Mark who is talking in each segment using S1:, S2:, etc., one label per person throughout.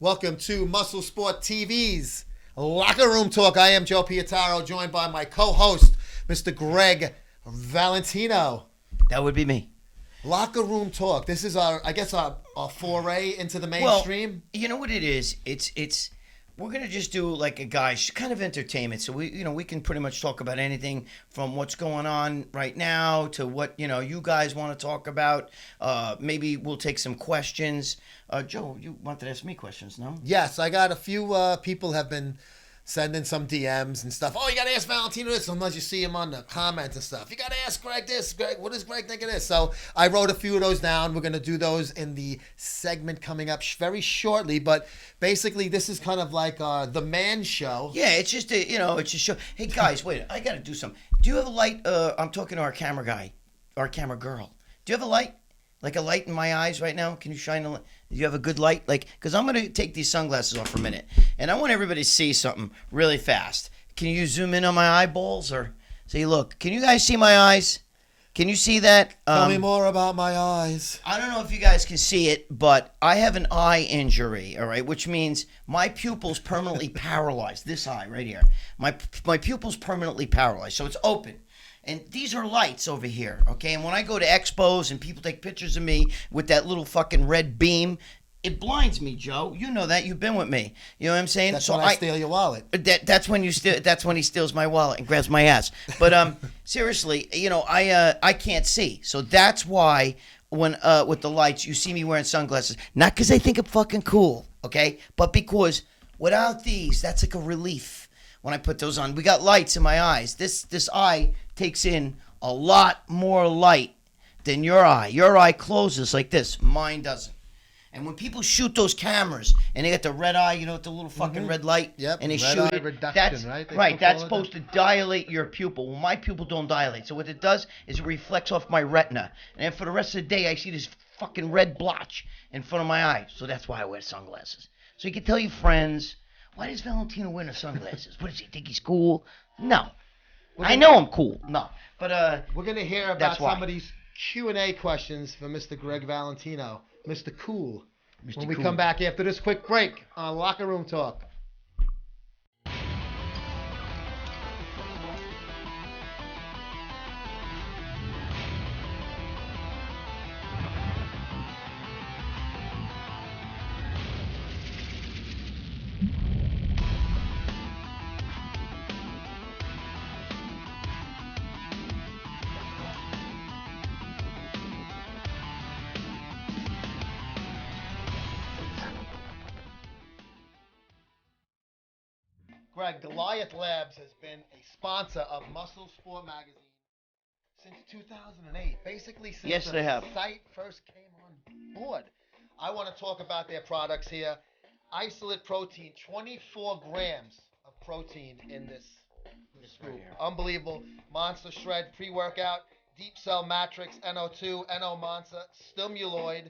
S1: Welcome to Muscle Sport TV's Locker Room Talk. I am Joe Pietaro, joined by my co-host, Mr. Greg Valentino.
S2: That would be me.
S1: Locker Room Talk. This is our foray into the mainstream.
S2: Well, you know what it is? It's we're gonna just do like a guy's kind of entertainment. So we can pretty much talk about anything from what's going on right now to what you guys want to talk about. Maybe we'll take some questions. Joe, you wanted to ask me questions, no?
S1: Yes, I got a few people have been sending some DMs and stuff. Oh, you got to ask Valentino this. Sometimes you see him on the comments and stuff. You got to ask Greg this. Greg, what does Greg think of this? So I wrote a few of those down. We're going to do those in the segment coming up very shortly. But basically, this is kind of like the man show.
S2: Yeah, it's just it's a show. Hey guys, wait, I got to do something. Do you have a light? I'm talking to our camera guy, our camera girl. Do you have a light? Like a light in my eyes right now? Can you shine a light? Do you have a good light? Because I'm going to take these sunglasses off for a minute. And I want everybody to see something really fast. Can you zoom in on my eyeballs? Or say, look, can you guys see my eyes? Can you see that?
S1: Tell me more about my eyes.
S2: I don't know if you guys can see it, but I have an eye injury, all right? Which means my pupil's permanently paralyzed. This eye right here. My pupil's permanently paralyzed, so it's open. And these are lights over here, okay? And when I go to expos and people take pictures of me with that little fucking red beam, it blinds me, Joe. You know that. You've been with me. You know what I'm saying?
S1: That's when I steal your wallet.
S2: That's when he steals my wallet and grabs my ass. But seriously, I can't see. So that's why when with the lights, you see me wearing sunglasses. Not because I think I'm fucking cool, okay? But because without these, that's like a relief when I put those on. We got lights in my eyes. This eye takes in a lot more light than your eye. Your eye closes like this. Mine doesn't. And when people shoot those cameras and they got the red eye, with the little fucking red light,
S1: Yep,
S2: and they
S1: red
S2: shoot
S1: eye
S2: it,
S1: reduction, right?
S2: That's supposed to dilate your pupil. Well, my pupil don't dilate. So what it does is it reflects off my retina. And then for the rest of the day, I see this fucking red blotch in front of my eye. So that's why I wear sunglasses. So you can tell your friends, why does Valentino wear the sunglasses? What does he think he's cool? No. I know I'm cool. No. But
S1: we're going to hear about some of these Q&A questions for Mr. Greg Valentino, Mr. Cool, when we come back after this quick break on Locker Room Talk. Greg, Goliath Labs has been a sponsor of Muscle Sport Magazine since 2008. Basically, since
S2: they have.
S1: site first came on board. I want to talk about their products here. Isolate Protein, 24 grams of protein in this scoop. Right, unbelievable. Monster Shred pre-workout, Deep Cell Matrix, NO2, NO Monster, Stimuloid.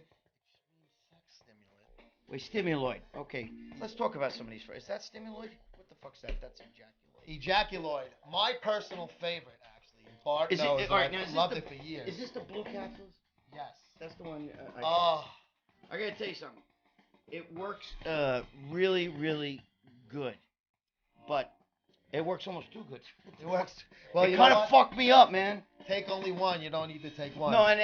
S1: Sex stimulant.
S2: Wait, stimuloid. Okay, let's talk about some of these first. Is that stimuloid? What the fuck's that? That's ejaculoid.
S1: Ejaculoid. My personal favorite, actually. Bart knows. I've loved it for years.
S2: Is this the blue capsules?
S1: Yes.
S2: That's the one.
S1: I
S2: gotta tell you something. It works really, really good, but it works almost too good.
S1: It works. Well,
S2: it kind of fucked me up, man.
S1: Take only one. You don't need to take one.
S2: No, and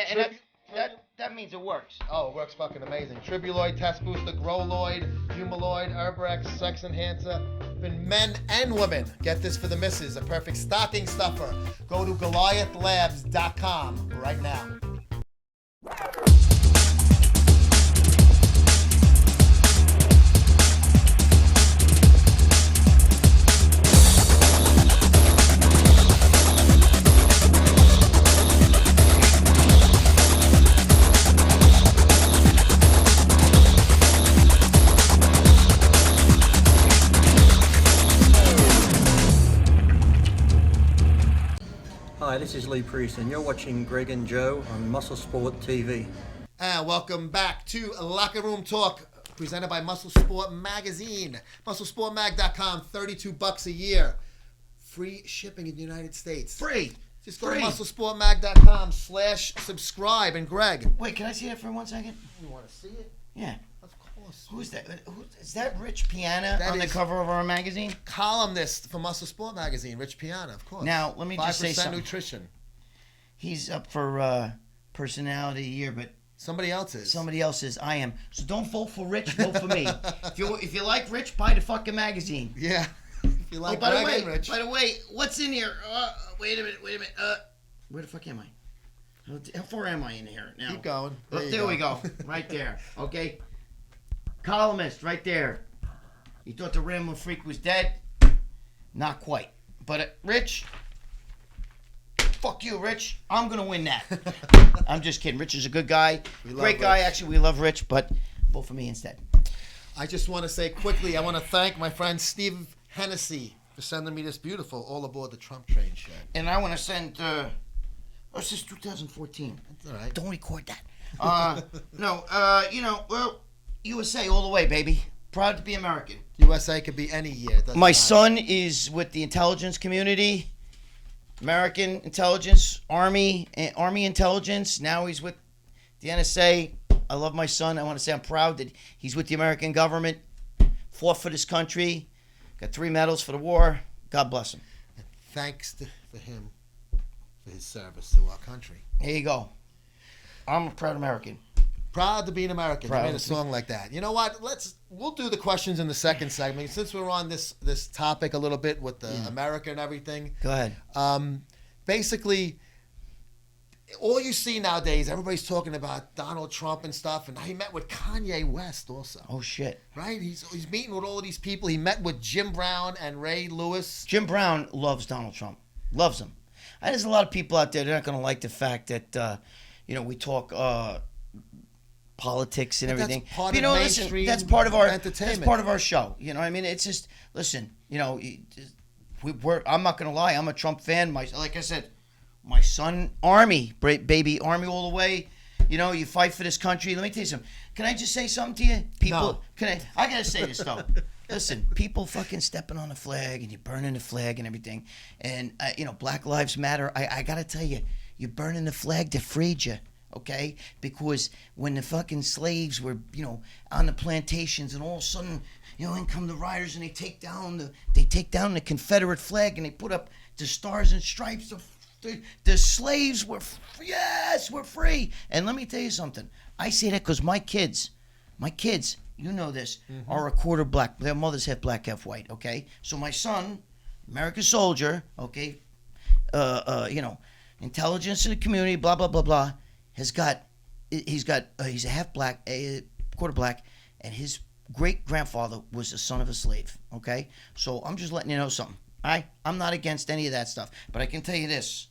S2: that means it works.
S1: Oh, it works fucking amazing. Tribuloid, Test Booster, Growloid, Humaloid, Herbrex, Sex Enhancer. For men and women, get this for the missus, a perfect stocking stuffer. Go to GoliathLabs.com right now.
S3: Hi, this is Lee Priest, and you're watching Greg and Joe on Muscle Sport TV.
S1: And welcome back to Locker Room Talk, presented by Muscle Sport Magazine. MuscleSportMag.com, $32 a year. Free shipping in the United States.
S2: Free.
S1: Just go to MuscleSportMag.com/subscribe. And Greg.
S2: Wait, can I see that for 1 second?
S1: You want to see it?
S2: Yeah.
S1: Of course. course.
S2: Who's that? Is that Rich Piana
S1: That
S2: on the
S1: is-
S2: cover of our magazine?
S1: Columnist for Muscle Sport magazine, Rich Piana, of course.
S2: Now, let me just say
S1: 5%
S2: something.
S1: nutrition.
S2: He's up for personality of the year, but
S1: Somebody else is.
S2: somebody else is. I am. So don't vote for Rich. Vote for me. If you like Rich, buy the fucking magazine.
S1: Yeah. If you like
S2: by the
S1: Greg
S2: way,
S1: and Rich.
S2: by the way, what's in here? Wait a minute. Where the fuck am I? How far am I in here now?
S1: Keep going.
S2: There we go. Right there. Okay. Columnist, right there. You thought the Rambling Freak was dead? Not quite. But Rich, fuck you, Rich. I'm gonna win that. I'm just kidding. Rich is a good guy. Great guy.
S1: Rich.
S2: Actually, we love Rich, but vote for me instead.
S1: I just want to say quickly, I want to thank my friend Steve Hennessy for sending me this beautiful All Aboard the Trump Train shirt.
S2: And I want to send. This is 2014.
S1: That's all right.
S2: Don't record that. No. Well, USA all the way, baby. Proud to be American.
S1: USA could be any year. Doesn't
S2: My
S1: matter.
S2: son is with the intelligence community, American intelligence, Army intelligence. Now he's with the NSA. I love my son. I want to say I'm proud that he's with the American government, fought for this country, got 3 medals for the war. God bless him.
S1: Thanks for him for his service to our country.
S2: There you go. I'm a proud American.
S1: Proud to be an American.
S2: Proud
S1: You made
S2: to
S1: a song like that. You know what? We'll do the questions in the second segment since we're on this topic a little bit with the America and everything.
S2: Go ahead.
S1: Basically, all you see nowadays, everybody's talking about Donald Trump and stuff, and he met with Kanye West also.
S2: Oh shit.
S1: Right? He's meeting with all of these people. He met with Jim Brown and Ray Lewis.
S2: Jim Brown loves Donald Trump. Loves him. And there's a lot of people out there, they're not going to like the fact that, we talk politics and
S1: But that's
S2: everything.
S1: part
S2: But,
S1: of
S2: listen,
S1: mainstream
S2: that's part of our
S1: entertainment.
S2: That's part of our show. You know what I mean? It's just, listen, I'm not going to lie. I'm a Trump fan. Like I said, my son, Army, baby, Army all the way. You fight for this country. Let me tell you something. Can I just say something to you? People,
S1: No.
S2: I got to say this, though. Listen, people fucking stepping on the flag and you're burning the flag and everything. And, Black Lives Matter. I got to tell you, you're burning the flag that freed you, okay? Because when the fucking slaves were, on the plantations and all of a sudden, in come the riders and they take down the Confederate flag and they put up the stars and stripes. The slaves were, we're free. And let me tell you something. I say that because my kids, you know this, are a quarter black. Their mothers half black, half white, okay? So my son, American soldier, okay, intelligence in the community, blah, blah, blah, blah, he's a half black, quarter black, and his great-grandfather was the son of a slave, okay? So I'm just letting you know something. I'm not against any of that stuff, but I can tell you this.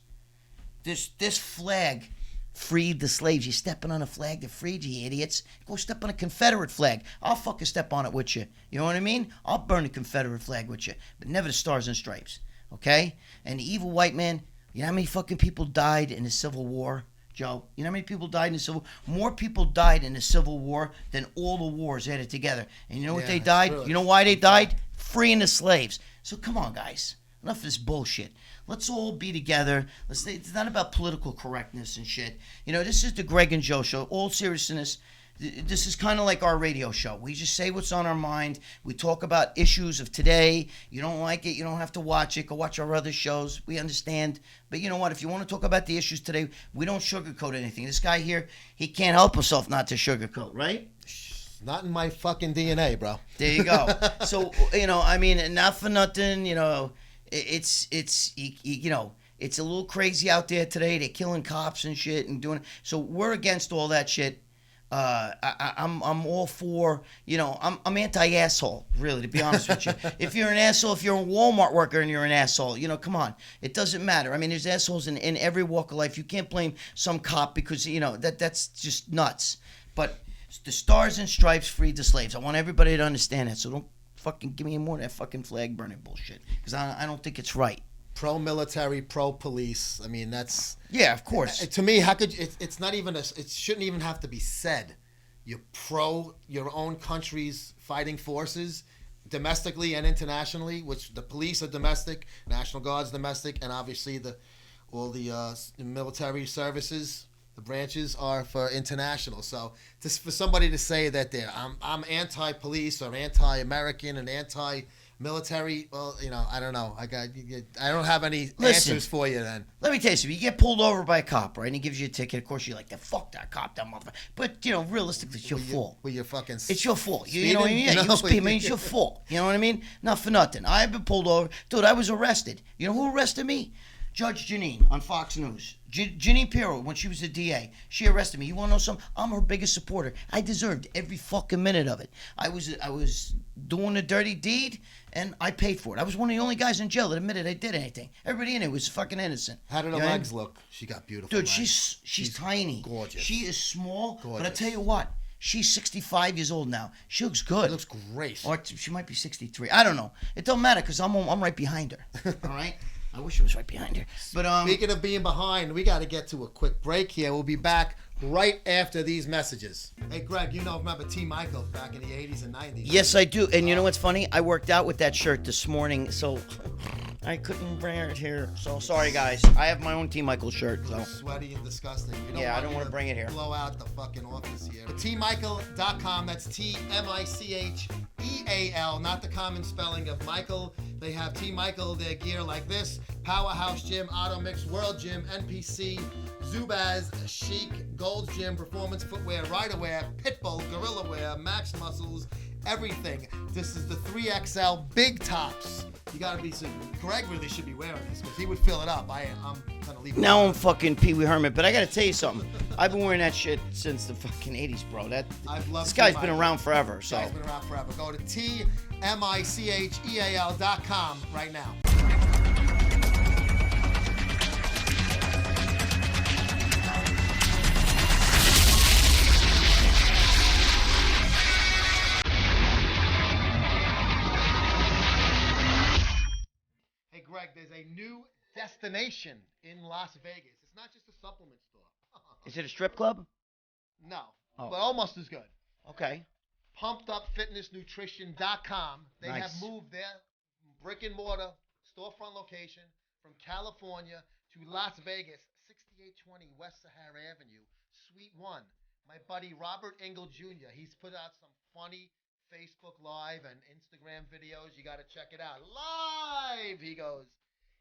S2: This flag freed the slaves. You're stepping on a flag that freed you, idiots. Go step on a Confederate flag. I'll fucking step on it with you. You know what I mean? I'll burn the Confederate flag with you, but never the stars and stripes, okay? And the evil white man, you know how many fucking people died in the Civil War, Joe? You know how many people died in the Civil War? More people died in the Civil War than all the wars added together. And you know what
S1: Yeah,
S2: they
S1: that's
S2: died?
S1: true.
S2: You know why they died? Freeing the slaves. So come on, guys. Enough of this bullshit. Let's all be together. It's not about political correctness and shit. This is the Greg and Joe show. All seriousness, this is kind of like our radio show. We just say what's on our mind. We talk about issues of today. You don't like it, you don't have to watch it. Go watch our other shows. We understand. But you know what? If you want to talk about the issues today, we don't sugarcoat anything. This guy here, he can't help himself not to sugarcoat, right?
S1: Not in my fucking DNA, bro.
S2: There you go. So, not for nothing, it's a little crazy out there today. They're killing cops and shit and doing. So we're against all that shit. I'm all for. I'm anti-asshole. Really, to be honest with you. If you're an asshole, if you're a Walmart worker and you're an asshole, come on. It doesn't matter. I mean, there's assholes in every walk of life. You can't blame some cop because that's just nuts. But the stars and stripes freed the slaves. I want everybody to understand that. So don't fucking give me more of that fucking flag burning bullshit because I don't think it's right.
S1: Pro-military, pro-police. I mean, that's...
S2: Yeah, of course.
S1: To me, how could... It's not even... It shouldn't even have to be said. You're pro your own country's fighting forces, domestically and internationally, which the police are domestic, National Guard's domestic, and obviously all the military services The branches are for international. So just for somebody to say that I'm anti-police or anti-American and anti-military, well, I don't know. I don't have any answers for you then.
S2: Let me tell you something. You get pulled over by a cop, right, and he gives you a ticket. Of course, you're like, fuck that cop, that motherfucker. But, realistically, it's your fault.
S1: Well, you're fucking
S2: It's your fault. You know what I mean? Yeah, it's your fault. You know what I mean? Not for nothing. I've been pulled over. Dude, I was arrested. You know who arrested me? Judge Janine on Fox News. Janine Pirro, when she was a DA, she arrested me. You want to know something? I'm her biggest supporter. I deserved every fucking minute of it. I was doing a dirty deed, and I paid for it. I was one of the only guys in jail that admitted I did anything. Everybody in it was fucking innocent.
S1: How did her legs look? She got beautiful
S2: Dude,
S1: legs.
S2: she's tiny.
S1: Gorgeous.
S2: She is small,
S1: gorgeous.
S2: but I tell you what. She's 65 years old now. She looks good.
S1: She looks great.
S2: Or she might be 63. I don't know. It don't matter because I'm right behind her. All right? I wish I was right behind her. But
S1: speaking of being behind, we got to get to a quick break here. We'll be back right after these messages. Hey, Greg, remember T. Michael back in the 80s and 90s?
S2: Yes, I do. And you know what's funny? I worked out with that shirt this morning, so I couldn't wear it here. So sorry, guys. I have my own T. Michael shirt. So
S1: sweaty and disgusting.
S2: I don't want to bring it here.
S1: Blow out the fucking office here. TMichael.com. That's TMICHEAL, not the common spelling of Michael. They have T. Michael, their gear like this: Powerhouse Gym, Auto Mix, World Gym, NPC, Zubaz, Chic, Gold's Gym, Performance Footwear, Rider Wear, Pitbull, Gorilla Wear, Max Muscles, everything. This is the 3XL big tops. You gotta be Greg really should be wearing this because he would fill it up. I'm gonna leave it.
S2: Now I'm fucking Pee Wee Herman, but I gotta tell you something. I've been wearing that shit since the fucking 80s, bro. This guy's been around forever. So.
S1: This guy's been around forever. Go to TMICHEAL.com right now. Greg, there's a new destination in Las Vegas. It's not just a supplement store.
S2: Is it a strip club?
S1: No, but almost as good.
S2: Okay.
S1: PumpedUpFitnessNutrition.com. They
S2: Nice.
S1: have moved their brick and mortar storefront location from California to Las Vegas, 6820 West Sahara Avenue, Suite 1. My buddy Robert Engel Jr., he's put out some funny Facebook Live and Instagram videos. You got to check it out. Live, he goes.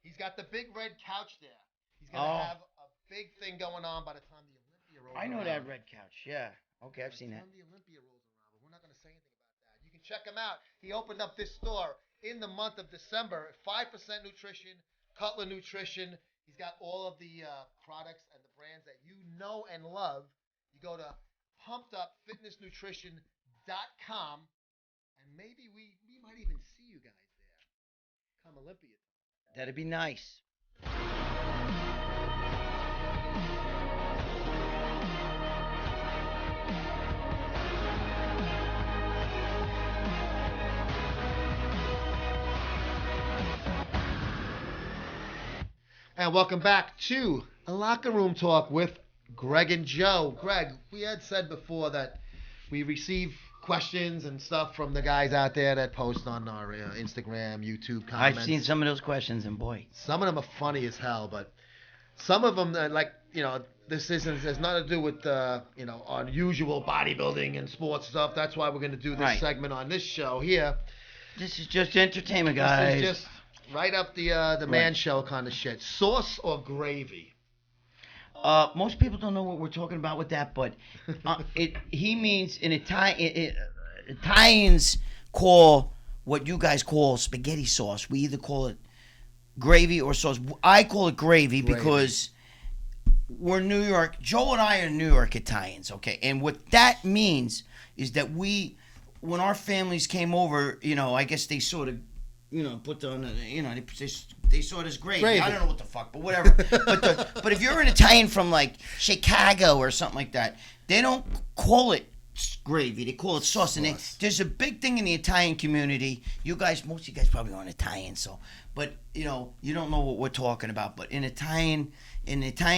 S1: He's got the big red couch there. He's going to have a big thing going on by the time the Olympia rolls around.
S2: I know that red couch. Yeah. Okay, I've seen that.
S1: By the time the Olympia rolls around, but we're not going to say anything about that. You can check him out. He opened up this store in the month of December. 5% nutrition, Cutler Nutrition. He's got all of the products and the brands that you know and love. You go to PumpedUpFitnessNutrition.com. And maybe we might even see you guys there come Olympia.
S2: That'd be nice.
S1: And welcome back to a Locker Room Talk with Greg and Joe. Greg, we had said before that we receive questions and stuff from the guys out there that post on our Instagram, YouTube comments.
S2: I've seen some of those questions, and boy,
S1: some of them are funny as hell, but some of them, this has nothing to do with, our usual bodybuilding and sports stuff. That's why we're going to do this segment on this show here.
S2: This is just entertainment, guys.
S1: This is just right up the man show kind of shit. Sauce or gravy?
S2: Most people don't know what we're talking about with that, but he means in Italians call what you guys call spaghetti sauce. We either call it gravy or sauce. I call it gravy because we're New York. Joe and I are New York Italians, okay? And what that means is that when our families came over, I guess they sort of, put on, they saw it as gravy. I don't know what the fuck, but whatever. but if you're an Italian from like Chicago or something like that, they don't call it gravy. They call it sauce. And there's a big thing in the Italian community. Most of you guys probably aren't Italian, but you don't know what we're talking about. But in Italian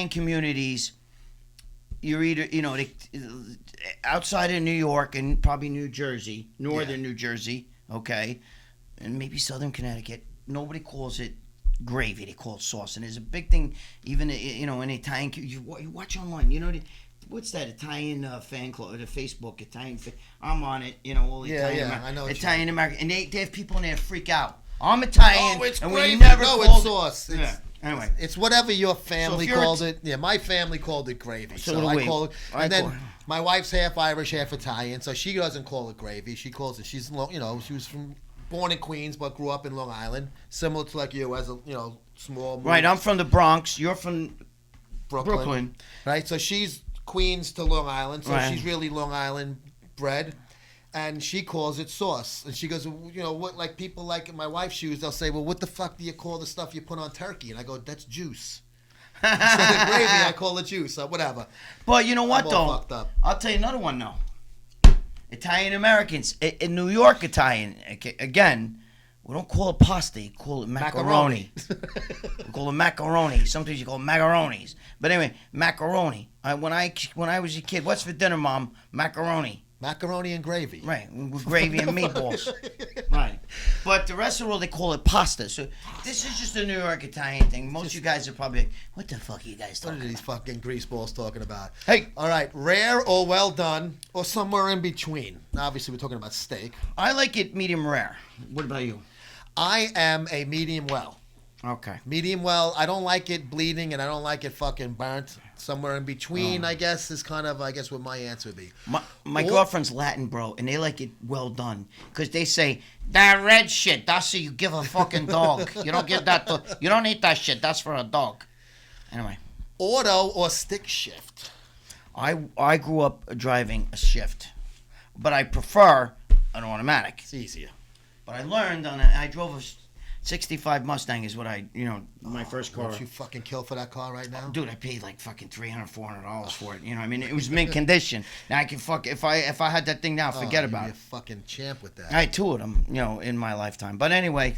S2: communities, you're either outside of New York and probably New Jersey, northern New Jersey, okay, and maybe southern Connecticut. Nobody calls it gravy. They call it sauce, and there's a big thing. Even in Italian, you watch online. What's that Italian fan club? The Facebook Italian. I'm on it. All Italian.
S1: I know.
S2: Italian American, and they have people in there that freak out. I'm Italian,
S1: it's
S2: and
S1: gravy.
S2: we never
S1: No,
S2: called
S1: it's sauce.
S2: Yeah. Anyway,
S1: it's whatever your family
S2: So if you're
S1: called it. Yeah, my family called it gravy.
S2: So
S1: So
S2: do
S1: I
S2: we.
S1: call it.
S2: I
S1: And then
S2: call it.
S1: my wife's half Irish, half Italian, so she doesn't call it gravy. She calls it. She was born in Queens but grew up in Long Island, similar to like you as a small.
S2: right. I'm from the Bronx. You're from Brooklyn.
S1: Right. So she's Queens to Long Island, so
S2: Right.
S1: she's really Long Island bred. And she calls it sauce. And she goes, what, like people like my wife's shoes, they'll say, well, what the fuck do you call the stuff you put on turkey? And I go, that's juice. Instead of gravy, I call it juice, or whatever.
S2: But you know what,
S1: I'm all
S2: though?
S1: fucked up.
S2: I'll tell you another one, though. Italian Americans. In New York Italian, again, we don't call it pasta. You call it macaroni. We call it macaroni. Sometimes you call it macaronis. But anyway, macaroni. When I was a kid, what's for dinner, Mom? Macaroni.
S1: Macaroni and gravy.
S2: Right, with gravy and meatballs. Right. But the rest of the world, they call it pasta. So this is just a New York Italian thing. Most of you guys are probably like, what the fuck are you guys
S1: What
S2: talking
S1: are these
S2: about?
S1: fucking grease balls talking about?
S2: Hey.
S1: All right, rare or well done, or somewhere in between. Obviously, we're talking about steak.
S2: I like it medium rare. What about you?
S1: I am a medium well.
S2: Okay.
S1: Medium well. I don't like it bleeding, and I don't like it fucking burnt. Somewhere in between, I guess, is kind of, what my answer would be.
S2: My girlfriend's Latin, bro, and they like it well done. Because they say, that red shit, that's what you give a fucking dog. You don't give that to, you don't eat that shit, that's for a dog. Anyway.
S1: Auto or stick shift?
S2: I grew up driving a shift. But I prefer an automatic.
S1: It's easier.
S2: But I learned I drove a 65 Mustang is what my first car.
S1: What you fucking kill for that car right now?
S2: Dude, I paid like fucking $300, $400 for it. It was mint condition. Now I can if I had that thing now, forget about
S1: You're
S2: it.
S1: a fucking champ with that.
S2: I had two of them, in my lifetime. But anyway,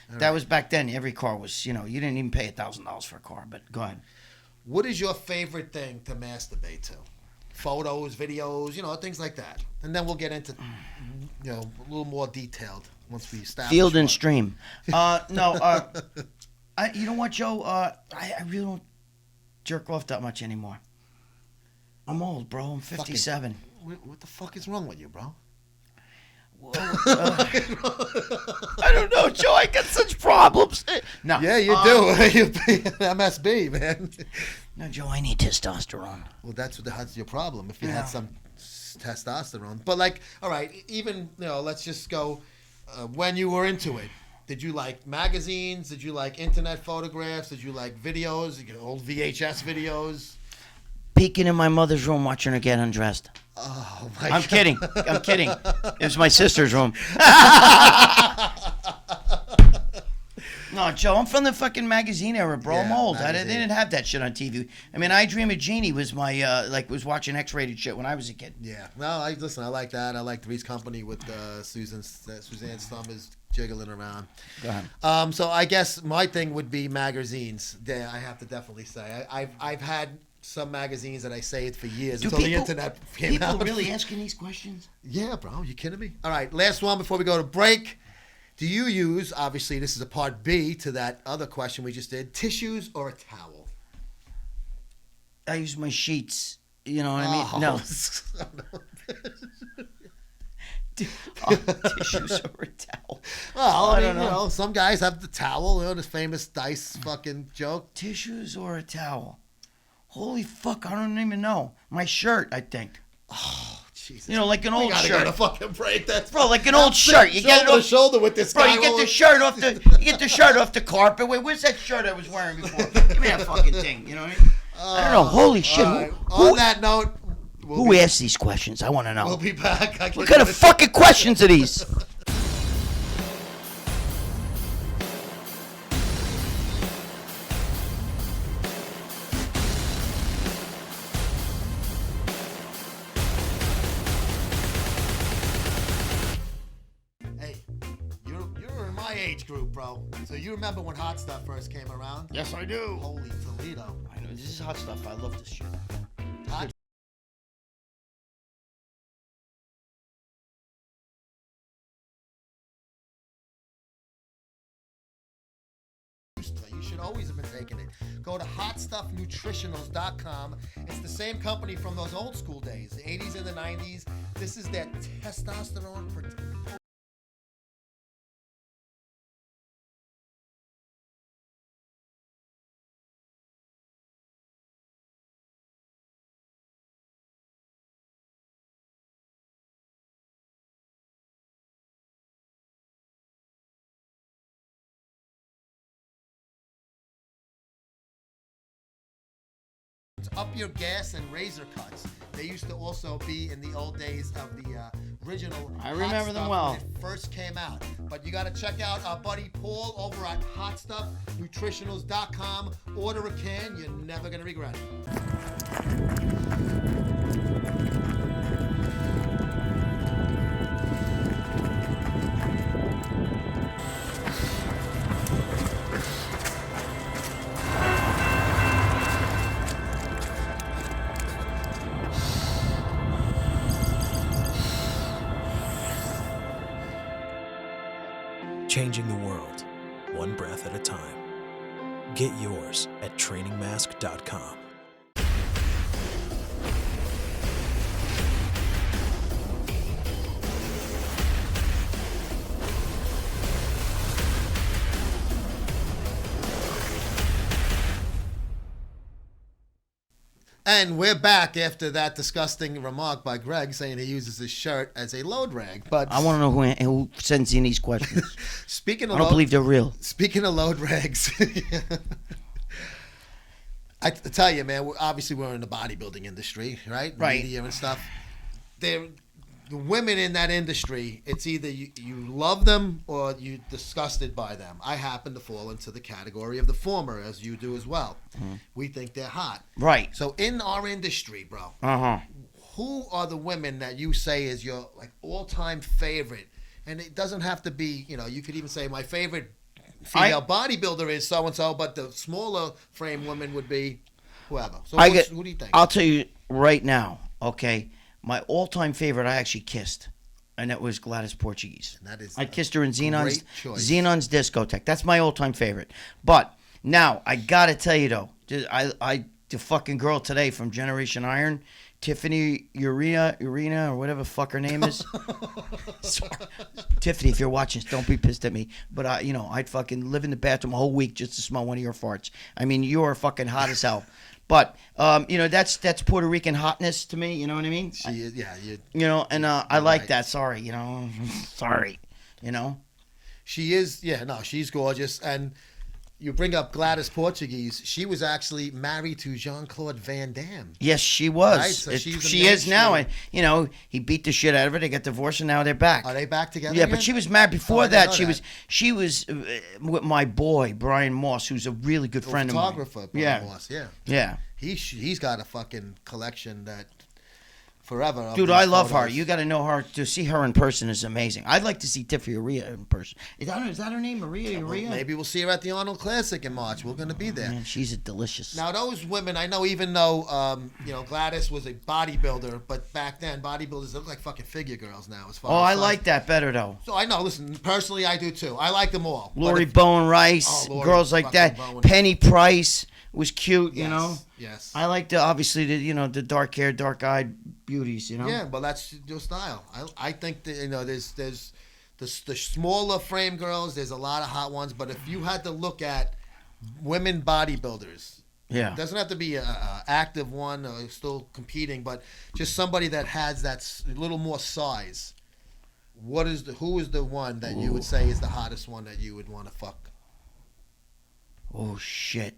S2: that was back then. Every car was, you didn't even pay $1,000 for a car. But go ahead.
S1: What is your favorite thing to masturbate to? Photos, videos, things like that. And then we'll get into, a little more detailed once we establish.
S2: Field and Stream. No, you know what, Joe? I really don't jerk off that much anymore. I'm old, bro. I'm 57.
S1: What the fuck is wrong with you, bro?
S2: I don't know, Joe. I got such problems. No.
S1: Yeah, you do. You're MSB, man.
S2: No, Joe, I need testosterone.
S1: Well, that's your problem. If you had some testosterone. But all right, even, let's just go when you were into it. Did you like magazines? Did you like internet photographs? Did you like videos? Old VHS videos?
S2: Peeking in my mother's room, watching her get undressed.
S1: Oh my!
S2: I'm kidding. I'm kidding. It was my sister's room. No, Joe, I'm from the fucking magazine era, bro. I'm old. They didn't have that shit on TV. I Dream of Jeannie was my was watching X-rated shit when I was a kid.
S1: Yeah. No, I like that. I like Three's Company with Suzanne Summers jiggling around.
S2: Go ahead.
S1: So I guess my thing would be magazines. Yeah, I have to definitely say I've had some magazines that I saved for years until the internet came out.
S2: People really asking these questions?
S1: Yeah, bro. You kidding me? All right, last one before we go to break. Do you use, obviously this is a part B to that other question we just did, tissues or a towel?
S2: I use my sheets. You know what I mean? No. Tissues or a towel?
S1: Well, I don't know. Some guys have the towel. This famous Dice fucking joke.
S2: Tissues or a towel? Holy fuck, I don't even know. My shirt, I think.
S1: Oh, Jesus.
S2: Like an old shirt.
S1: We gotta fucking break that.
S2: Bro, like an old shirt. You get it off
S1: shoulder with this
S2: bro,
S1: guy.
S2: you get the shirt off the carpet. Wait, where's that shirt I was wearing before? Give me that fucking thing. You know what I mean? I don't know. Holy shit.
S1: Right. On that note,
S2: who asks these questions? I want to know.
S1: We'll be back.
S2: What kind of fucking questions are these?
S1: Age group, bro. So you remember when Hot Stuff first came around?
S2: Yes, I do.
S1: Holy Toledo.
S2: I know. This is hot stuff. I love this shit.
S1: Hot taking it. Go to hotstuffnutritionals.com. It's the same company from those old school days, the 80s and the 90s. This is their testosterone up your gas and razor cuts. They used to also be in the old days of the original.
S2: I remember them well.
S1: When it first came out. But you got to check out our buddy Paul over at hotstuffnutritionals.com. Order a can. You're never going to regret it.
S4: Changing the world, one breath at a time. Get yours at trainingmask.com.
S1: And we're back after that disgusting remark by Greg saying he uses his shirt as a load rag. But
S2: I want to know who sends in these questions.
S1: Speaking of
S2: I don't believe they're real.
S1: Speaking of load rags, I tell you, man, obviously we're in the bodybuilding industry, right?
S2: Right.
S1: Media and stuff. The women in that industry, it's either you love them or you're disgusted by them. I happen to fall into the category of the former, as you do as well. Mm-hmm. We think they're hot.
S2: Right.
S1: So in our industry, bro, who are the women that you say is your like all-time favorite? And it doesn't have to be, you could even say my favorite female bodybuilder is so-and-so, but the smaller frame women would be whoever. So who do you think?
S2: I'll tell you right now, okay? My all-time favorite I actually kissed, and that was Gladys Portuguese.
S1: And that is
S2: I kissed her in Xenon's discotheque. That's my all-time favorite. But now, I got to tell you, though, the fucking girl today from Generation Iron, Tiffany Urena, or whatever the fuck her name is. Sorry. Tiffany, if you're watching, don't be pissed at me. But, I'd fucking live in the bathroom a whole week just to smell one of your farts. I mean, you are fucking hot as hell. But, that's Puerto Rican hotness to me, you know what I mean?
S1: She is, yeah.
S2: I like that. Sorry, sorry,
S1: She is, she's gorgeous. And you bring up Gladys Portuguese. She was actually married to Jean-Claude Van Damme.
S2: Yes, she was.
S1: Right? So
S2: she is now. And, he beat the shit out of her. They got divorced, and now they're back.
S1: Are they back together
S2: Yeah,
S1: again?
S2: but she was married before that. She was with my boy, Brian Moss, who's a really good friend of mine.
S1: Photographer, Brian Moss, yeah.
S2: Yeah.
S1: He's got a fucking collection that forever.
S2: Dude, I love her. You got to know her. To see her in person is amazing. I'd like to see Tiffany Urea in person. Is that her name, Maria Urea?
S1: Well, maybe we'll see her at the Arnold Classic in March. We're going to be there.
S2: Man, she's a delicious.
S1: Now, those women, I know even though, Gladys was a bodybuilder, but back then, bodybuilders look like fucking figure girls now.
S2: I like that better, though.
S1: So I know, listen, personally, I do too. I like them all.
S2: Lori Bowen Rice, girls like that. Penny Price was cute,
S1: Yes.
S2: I like obviously the dark haired, dark eyed beauties,
S1: Yeah, but that's your style. I think that there's the smaller frame girls. There's a lot of hot ones, but if you had to look at women bodybuilders, it doesn't have to be a active one or still competing, but just somebody that has that little more size. Who is the one that you would say is the hottest one that you would want to fuck?
S2: Oh shit.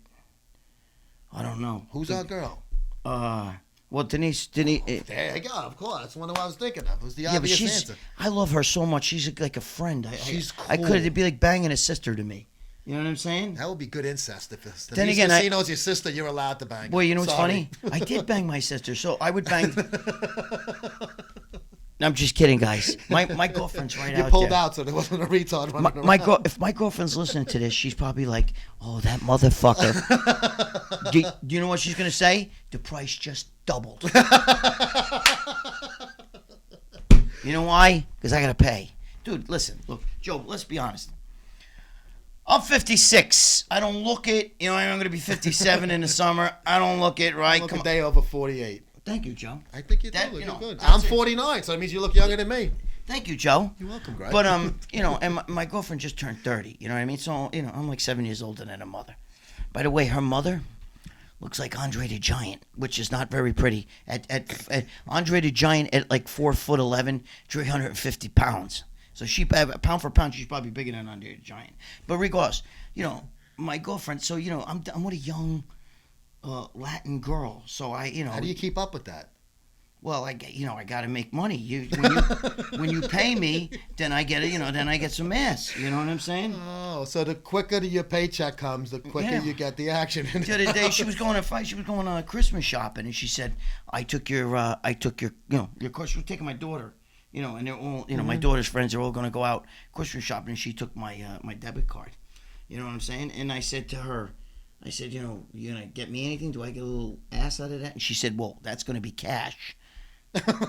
S2: I don't know.
S1: Who's our girl?
S2: Well, Denise.
S1: There you go. Of course, that's one of what I was thinking of. It was the obvious answer.
S2: I love her so much. She's like a friend.
S1: She's cool.
S2: It'd be like banging a sister to me. You know what I'm saying?
S1: That would be good incest if
S2: then again,
S1: knows your sister, you're allowed to bang.
S2: Well, you know what's funny? I did bang my sister, so I would bang. I'm just kidding, guys. My girlfriend's right out there.
S1: You pulled out, so there wasn't a retard running around.
S2: If my girlfriend's listening to this, she's probably like, "Oh, that motherfucker." do you know what she's gonna say? The price just doubled. You know why? Because I gotta pay. Dude, listen, look, Joe. Let's be honest. I'm 56. I don't look it. You know, I'm going to be 57 in the summer. I don't look it, right?
S1: Look a day over 48.
S2: Thank you, Joe.
S1: I think you do
S2: That,
S1: look
S2: you know,
S1: good.
S2: that's
S1: I'm
S2: it.
S1: 49, so that means you look younger than me.
S2: Thank you, Joe.
S1: You're welcome, Greg.
S2: But you know, and my girlfriend just turned 30. You know what I mean? So you know, I'm like 7 years older than her mother. By the way, her mother looks like Andre the Giant, which is not very pretty. At Andre the Giant at like 4'11", 350 pounds. So she pound for pound, she's probably bigger than Andre the Giant. But regardless, you know, my girlfriend. So you know, I'm with a young Latin girl. So
S1: how do you keep up with that?
S2: Well, I got to make money. When you pay me, then I get some ass. You know what I'm saying?
S1: Oh, so the quicker your paycheck comes, the quicker you get the action.
S2: The other day she was going on Christmas shopping, and she said, "I took your course." She was taking my daughter, you know, and they're all, you know, my daughter's friends are all going to go out Christmas shopping, and she took my my debit card. You know what I'm saying? And I said to her, you know, you gonna get me anything? Do I get a little ass out of that? And she said, well, that's going to be cash.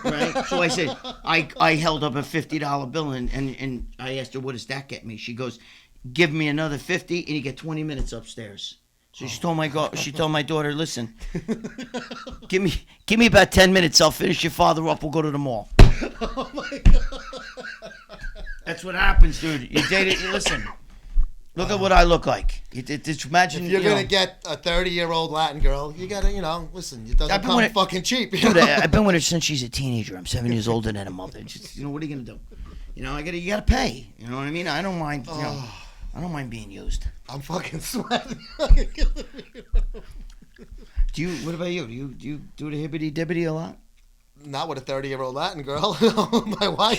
S2: Right? So I said, I held up a $50 bill and I asked her, what does that get me? She goes, give me another 50 and you get 20 minutes upstairs. So she told my daughter, listen, give me about 10 minutes. I'll finish your father up. We'll go to the mall.
S1: Oh my God.
S2: That's what happens, dude. You dated. Listen. Look at what I look like. Imagine
S1: if you're gonna get a 30-year-old Latin girl, you gotta, you know, listen. It doesn't come fucking cheap.
S2: Dude, I've been with her since she's a teenager. I'm 7 years older than her mother. Just, you know, what are you gonna do? You know, you gotta pay. You know what I mean? I don't mind. You know, I don't mind being used.
S1: I'm fucking sweating.
S2: What about you? Do you do the hibbity dibbity a lot?
S1: Not with a 30-year-old Latin girl. My wife.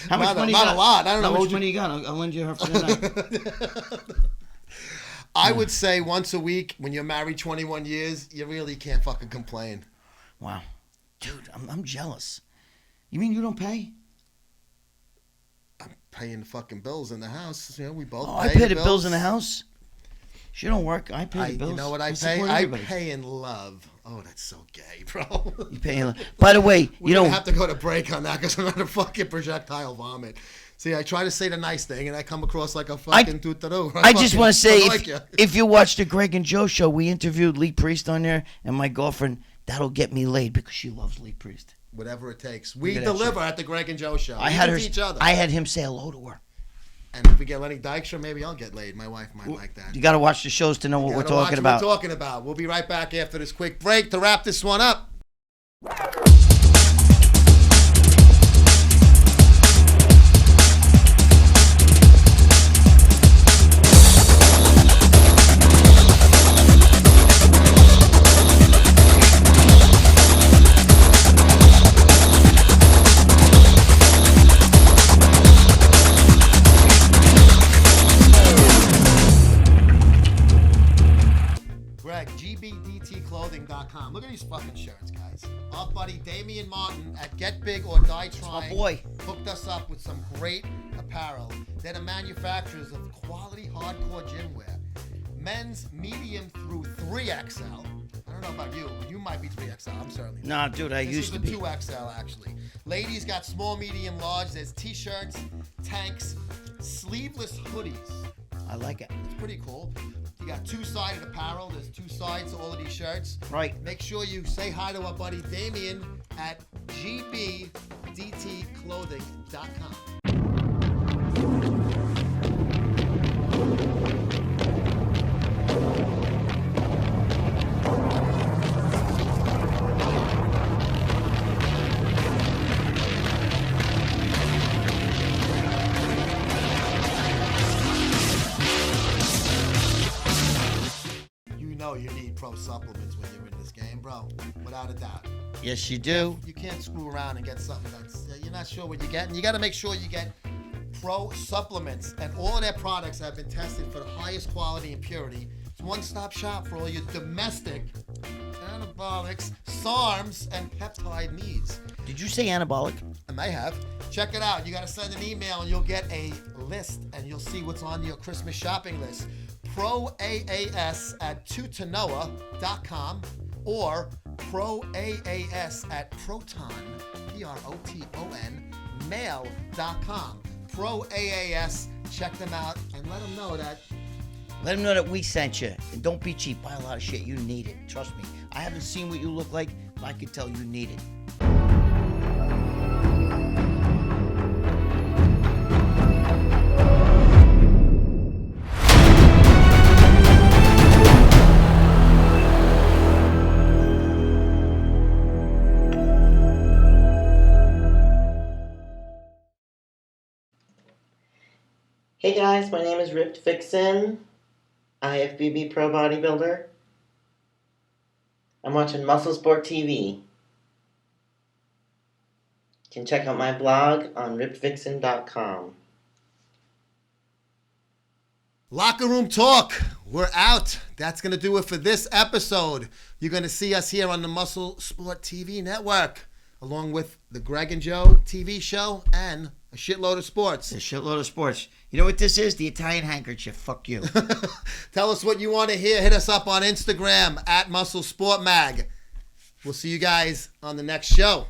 S2: How much money you got?
S1: Not a lot. I don't know.
S2: How much money you got? I'll lend you her for the night.
S1: I would say once a week, when you're married 21 years, you really can't fucking complain.
S2: Wow. Dude, I'm jealous. You mean you don't pay?
S1: I'm paying the fucking bills in the house. You know, we both pay
S2: I pay the bills in the house. She don't work. I pay the bills.
S1: You know what I pay? I pay in love. Oh, that's so gay, bro.
S2: You pay in love. By the way,
S1: we have to go to break on that because I'm going to fucking projectile vomit. See, I try to say the nice thing and I come across like a fucking tutaro.
S2: I just want to say, if you watch the Greg and Joe show, we interviewed Lee Priest on there, and my girlfriend, that'll get me laid because she loves Lee Priest.
S1: Whatever it takes. We deliver at the Greg and Joe show.
S2: I had him say hello to her.
S1: And if we get Lenny Dykstra, maybe I'll get laid. My wife might like that.
S2: You got to watch the shows to know what we're talking about.
S1: We'll be right back after this quick break to wrap this one up. GBDTclothing.com. Look at these fucking shirts, guys. Our buddy Damian Martin at Get Big or Die Trying hooked us up with some great apparel. They're the manufacturers of quality hardcore gym wear. Men's medium through 3XL. I don't know about you, but you might be 3XL. I'm certainly not.
S2: Nah, dude, I used to be.
S1: This is a 2XL, actually. Ladies got small, medium, large. There's t-shirts, tanks, sleeveless hoodies.
S2: I like it.
S1: It's pretty cool. You got two-sided apparel. There's two sides to all of these shirts.
S2: Right.
S1: Make sure you say hi to our buddy Damien at GBDTclothing.com. You need pro supplements when you're in this game, bro. Without a doubt.
S2: Yes, you do.
S1: You can't screw around and get something that's you're not sure what you're getting. You got to make sure you get pro supplements, and all of their products have been tested for the highest quality and purity. It's one-stop shop for all your domestic anabolics, SARMs, and peptide needs.
S2: Did you say anabolic?
S1: I may have. Check it out. You got to send an email and you'll get a list and you'll see what's on your Christmas shopping list. ProAAS at tutanoa.com or ProAAS at Proton, Proton, mail.com. ProAAS, check them out and let them know that
S2: Let them know that we sent you. And don't be cheap. Buy a lot of shit. You need it. Trust me. I haven't seen what you look like, but I can tell you need it.
S5: Hey guys, my name is Ripped Vixen, IFBB Pro Bodybuilder. I'm watching Muscle Sport TV. You can check out my blog on rippedvixen.com.
S1: Locker Room Talk. We're out. That's going to do it for this episode. You're going to see us here on the Muscle Sport TV network, along with the Greg and Joe TV show and a shitload of sports.
S2: A shitload of sports. You know what this is? The Italian handkerchief. Fuck you.
S1: Tell us what you want to hear. Hit us up on Instagram at Muscle Sport Mag. We'll see you guys on the next show.